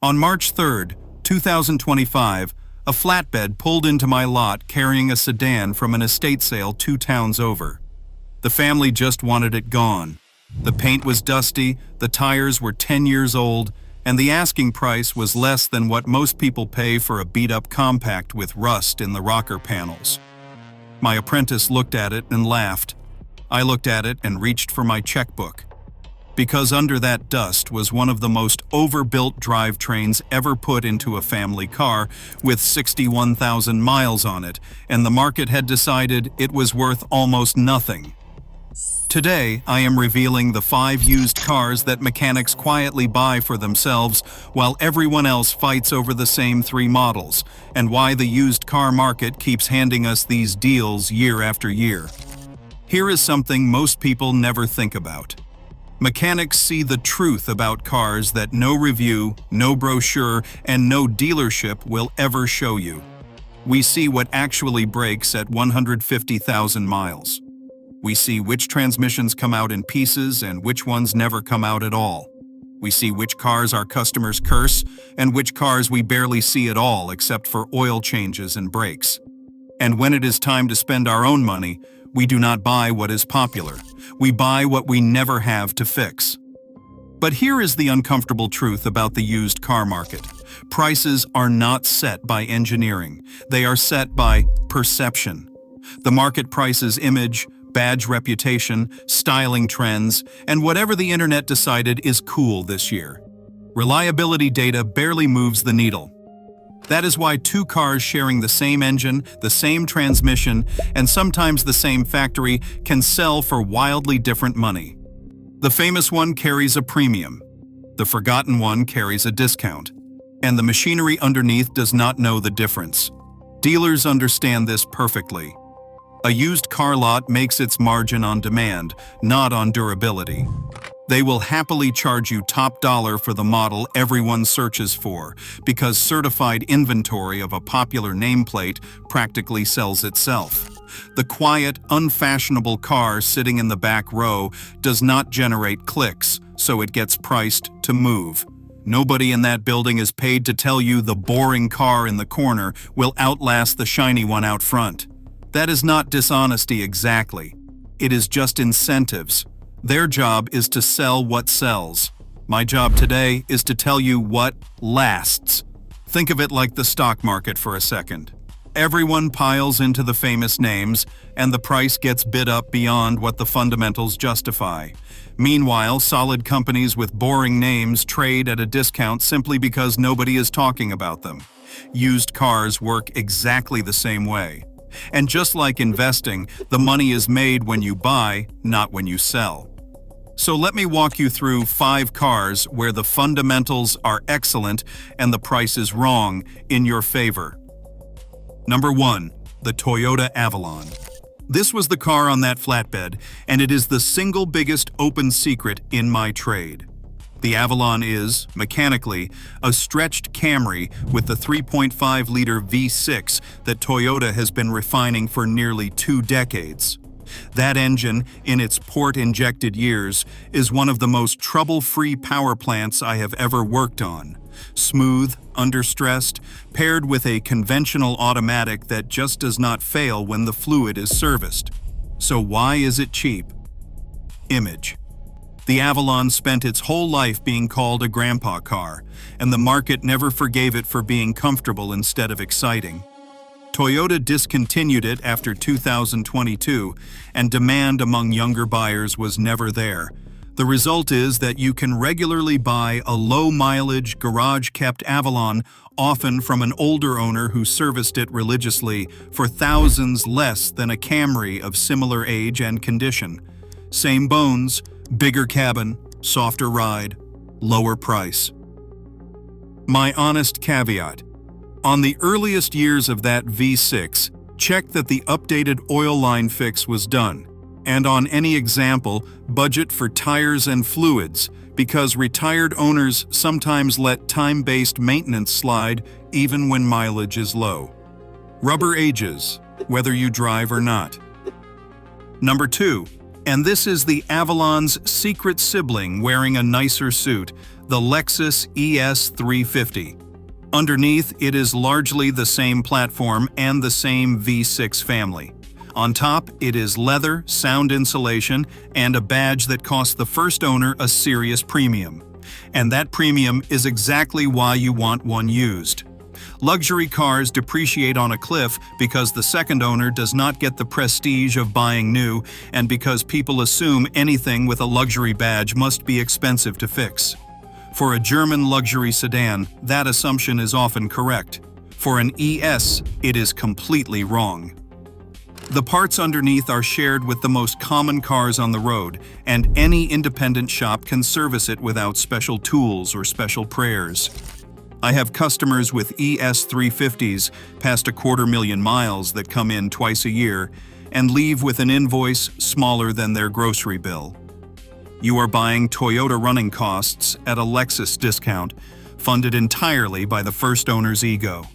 On March 3rd, 2025, a flatbed pulled into my lot carrying a sedan from an estate sale 2 towns over. The family just wanted it gone. The paint was dusty, the tires were 10 years old, and the asking price was less than what most people pay for a beat-up compact with rust in the rocker panels. My apprentice looked at it and laughed. I looked at it and reached for my checkbook. Because under that dust was one of the most overbuilt drivetrains ever put into a family car with 61,000 miles on it, and the market had decided it was worth almost nothing. Today, I am revealing the 5 used cars that mechanics quietly buy for themselves while everyone else fights over the same 3 models, and why the used car market keeps handing us these deals year after year. Here is something most people never think about. Mechanics see the truth about cars that no review, no brochure, and no dealership will ever show you. We see what actually breaks at 150,000 miles. We see which transmissions come out in pieces and which ones never come out at all. We see which cars our customers curse and which cars we barely see at all except for oil changes and brakes. And when it is time to spend our own money, we do not buy what is popular. We buy what we never have to fix. But here is the uncomfortable truth about the used car market. Prices are not set by engineering. They are set by perception. The market prices image, badge reputation, styling trends, and whatever the internet decided is cool this year. Reliability data barely moves the needle. That is why 2 cars sharing the same engine, the same transmission, and sometimes the same factory can sell for wildly different money. The famous one carries a premium. The forgotten one carries a discount. And the machinery underneath does not know the difference. Dealers understand this perfectly. A used car lot makes its margin on demand, not on durability. They will happily charge you top dollar for the model everyone searches for, because certified inventory of a popular nameplate practically sells itself. The quiet, unfashionable car sitting in the back row does not generate clicks, so it gets priced to move. Nobody in that building is paid to tell you the boring car in the corner will outlast the shiny one out front. That is not dishonesty exactly. It is just incentives. Their job is to sell what sells. My job today is to tell you what lasts. Think of it like the stock market for a second. Everyone piles into the famous names, and the price gets bid up beyond what the fundamentals justify. Meanwhile, solid companies with boring names trade at a discount simply because nobody is talking about them. Used cars work exactly the same way. And just like investing, the money is made when you buy, not when you sell. So let me walk you through 5 cars where the fundamentals are excellent and the price is wrong in your favor. Number 1. The Toyota Avalon. This was the car on that flatbed, and it is the single biggest open secret in my trade. The Avalon is, mechanically, a stretched Camry with the 3.5-liter V6 that Toyota has been refining for nearly 2 decades. That engine, in its port-injected years, is one of the most trouble-free power plants I have ever worked on. Smooth, understressed, paired with a conventional automatic that just does not fail when the fluid is serviced. So why is it cheap? Image. The Avalon spent its whole life being called a grandpa car, and the market never forgave it for being comfortable instead of exciting. Toyota discontinued it after 2022, and demand among younger buyers was never there. The result is that you can regularly buy a low-mileage, garage-kept Avalon, often from an older owner who serviced it religiously, for thousands less than a Camry of similar age and condition. Same bones, bigger cabin, softer ride, lower price. My honest caveat. On the earliest years of that V6, check that the updated oil line fix was done, and on any example, budget for tires and fluids, because retired owners sometimes let time-based maintenance slide even when mileage is low. Rubber ages, whether you drive or not. Number 2, and this is the Avalon's secret sibling wearing a nicer suit, the Lexus ES 350. Underneath, it is largely the same platform and the same V6 family. On top, it is leather, sound insulation, and a badge that cost the first owner a serious premium. And that premium is exactly why you want one used. Luxury cars depreciate on a cliff because the second owner does not get the prestige of buying new, and because people assume anything with a luxury badge must be expensive to fix. For a German luxury sedan, that assumption is often correct. For an ES, it is completely wrong. The parts underneath are shared with the most common cars on the road, and any independent shop can service it without special tools or special prayers. I have customers with ES 350s past 250,000 miles that come in twice a year and leave with an invoice smaller than their grocery bill. You are buying Toyota running costs at a Lexus discount, funded entirely by the first owner's ego.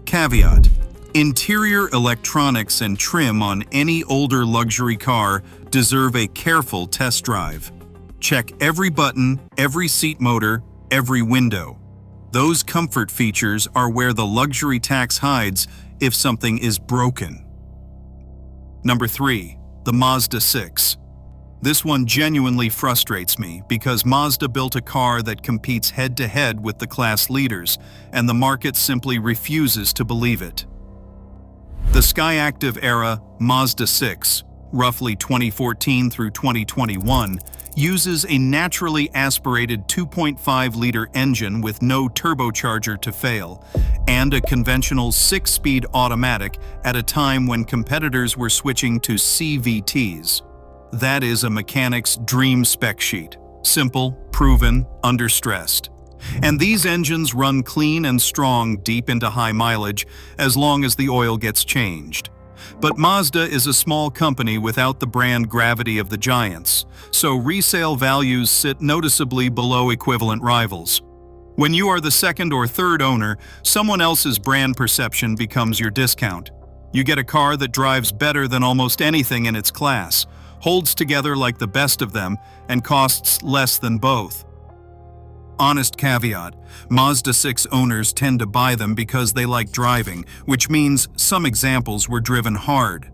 Caveat: interior electronics and trim on any older luxury car deserve a careful test drive. Check every button, every seat motor, every window. Those comfort features are where the luxury tax hides if something is broken. Number 3. The Mazda 6. This one genuinely frustrates me because Mazda built a car that competes head-to-head with the class leaders, and the market simply refuses to believe it. The Skyactiv era Mazda 6, roughly 2014 through 2021, uses a naturally aspirated 2.5-liter engine with no turbocharger to fail, and a conventional 6-speed automatic at a time when competitors were switching to CVTs. That is a mechanic's dream spec sheet. Simple, proven, understressed. And these engines run clean and strong deep into high mileage as long as the oil gets changed. But Mazda is a small company without the brand gravity of the giants, so resale values sit noticeably below equivalent rivals. When you are the second or third owner, someone else's brand perception becomes your discount. You get a car that drives better than almost anything in its class, holds together like the best of them, and costs less than both. Honest caveat: Mazda 6 owners tend to buy them because they like driving, which means some examples were driven hard.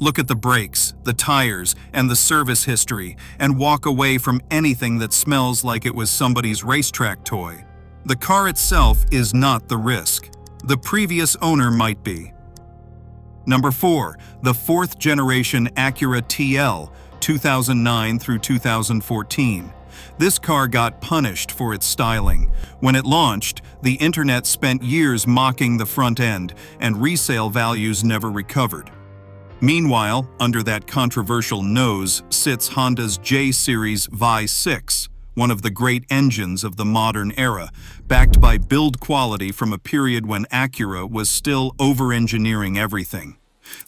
Look at the brakes, the tires, and the service history, and walk away from anything that smells like it was somebody's racetrack toy. The car itself is not the risk. The previous owner might be. Number 4. The 4th generation Acura TL, 2009 through 2014. This car got punished for its styling. When it launched, the internet spent years mocking the front end, and resale values never recovered. Meanwhile, under that controversial nose sits Honda's J-Series Vi6, one of the great engines of the modern era, backed by build quality from a period when Acura was still over-engineering everything.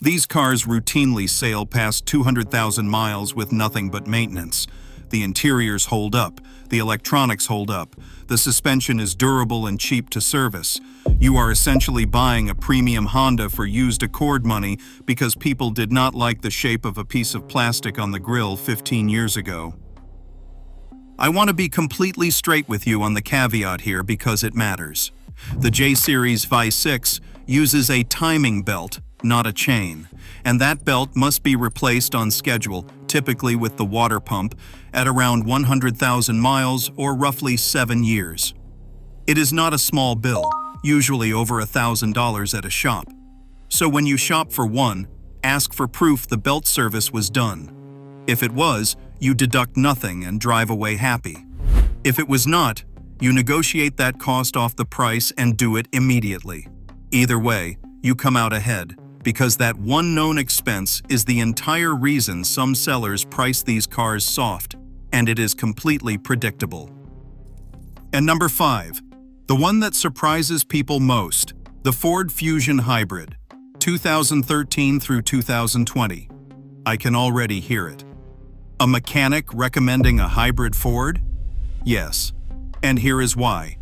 These cars routinely sail past 200,000 miles with nothing but maintenance. The interiors hold up, the electronics hold up, the suspension is durable and cheap to service. You are essentially buying a premium Honda for used Accord money because people did not like the shape of a piece of plastic on the grille 15 years ago. I want to be completely straight with you on the caveat here because it matters. The J-Series Vi6 uses a timing belt, not a chain, and that belt must be replaced on schedule, typically with the water pump, at around 100,000 miles or roughly 7 years. It is not a small bill, usually over $1,000 at a shop. So when you shop for one, ask for proof the belt service was done. If it was, you deduct nothing and drive away happy. If it was not, you negotiate that cost off the price and do it immediately. Either way, you come out ahead, because that one known expense is the entire reason some sellers price these cars soft, and it is completely predictable. And number 5, the one that surprises people most, the Ford Fusion Hybrid, 2013 through 2020. I can already hear it. A mechanic recommending a hybrid Ford? Yes, and here is why.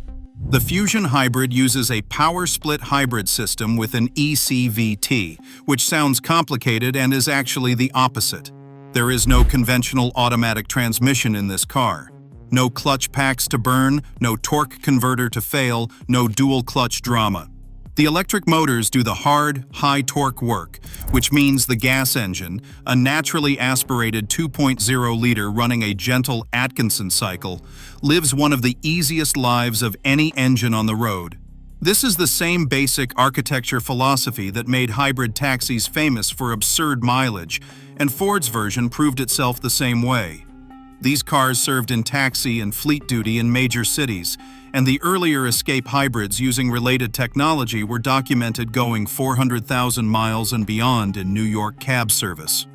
The Fusion Hybrid uses a power split hybrid system with an ECVT, which sounds complicated and is actually the opposite. There is no conventional automatic transmission in this car. No clutch packs to burn, no torque converter to fail, no dual clutch drama. The electric motors do the hard, high-torque work, which means the gas engine, a naturally aspirated 2.0-liter running a gentle Atkinson cycle, lives one of the easiest lives of any engine on the road. This is the same basic architecture philosophy that made hybrid taxis famous for absurd mileage, and Ford's version proved itself the same way. These cars served in taxi and fleet duty in major cities, and the earlier Escape hybrids using related technology were documented going 400,000 miles and beyond in New York cab service.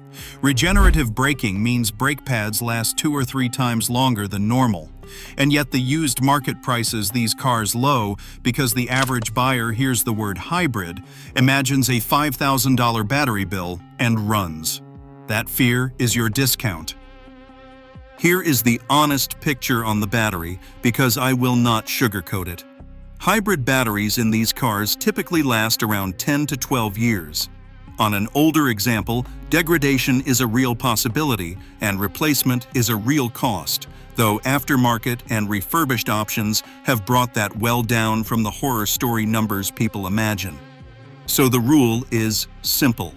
Regenerative braking means brake pads last 2 or 3 times longer than normal, and yet the used market prices these cars low because the average buyer hears the word hybrid, imagines a $5,000 battery bill, and runs. That fear is your discount. Here is the honest picture on the battery, because I will not sugarcoat it. Hybrid batteries in these cars typically last around 10 to 12 years. On an older example, degradation is a real possibility and replacement is a real cost, though aftermarket and refurbished options have brought that well down from the horror story numbers people imagine. So the rule is simple.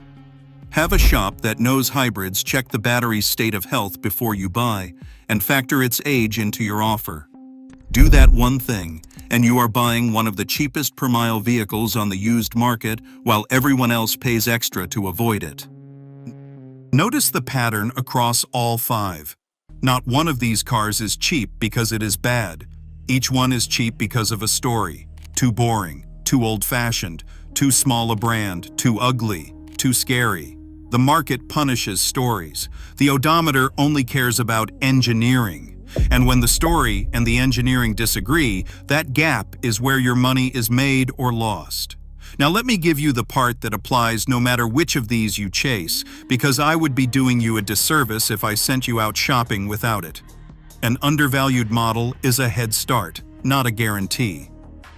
Have a shop that knows hybrids check the battery's state of health before you buy, and factor its age into your offer. Do that one thing, and you are buying one of the cheapest per mile vehicles on the used market while everyone else pays extra to avoid it. Notice the pattern across all 5. Not one of these cars is cheap because it is bad. Each one is cheap because of a story. Too boring, too old-fashioned, too small a brand, too ugly, too scary. The market punishes stories. The odometer only cares about engineering. And when the story and the engineering disagree, that gap is where your money is made or lost. Now let me give you the part that applies no matter which of these you chase, because I would be doing you a disservice if I sent you out shopping without it. An undervalued model is a head start, not a guarantee.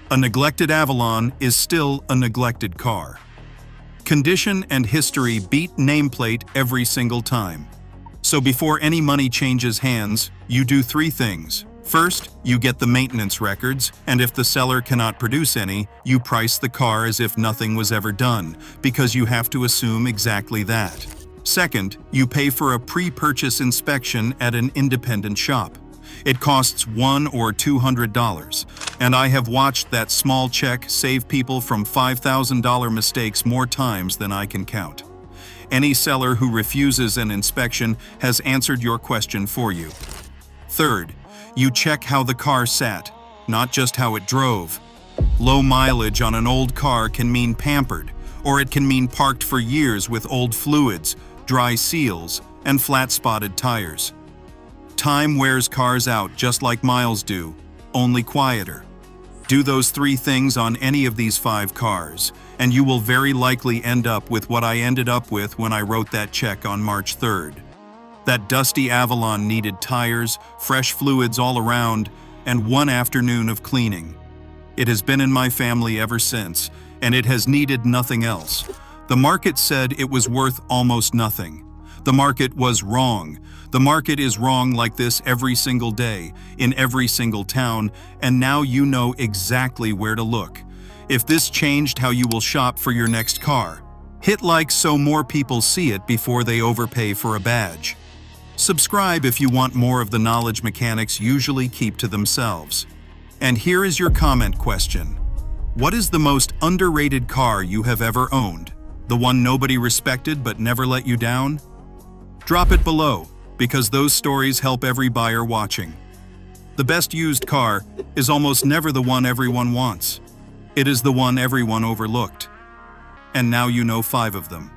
A neglected Avalon is still a neglected car. Condition and history beat nameplate every single time. So before any money changes hands, you do 3 things. First, you get the maintenance records, and if the seller cannot produce any, you price the car as if nothing was ever done, because you have to assume exactly that. Second, you pay for a pre-purchase inspection at an independent shop. It costs $100 or $200, and I have watched that small check save people from $5,000 mistakes more times than I can count. Any seller who refuses an inspection has answered your question for you. Third, you check how the car sat, not just how it drove. Low mileage on an old car can mean pampered, or it can mean parked for years with old fluids, dry seals, and flat-spotted tires. Time wears cars out just like miles do, only quieter. Do those 3 things on any of these 5 cars, and you will very likely end up with what I ended up with when I wrote that check on March 3rd. That dusty Avalon needed tires, fresh fluids all around, and 1 afternoon of cleaning. It has been in my family ever since, and it has needed nothing else. The market said it was worth almost nothing. The market was wrong. The market is wrong like this every single day, in every single town, and now you know exactly where to look. If this changed how you will shop for your next car, hit like so more people see it before they overpay for a badge. Subscribe if you want more of the knowledge mechanics usually keep to themselves. And here is your comment question. What is the most underrated car you have ever owned? The one nobody respected but never let you down? Drop it below, because those stories help every buyer watching. The best used car is almost never the one everyone wants. It is the one everyone overlooked. And now you know 5 of them.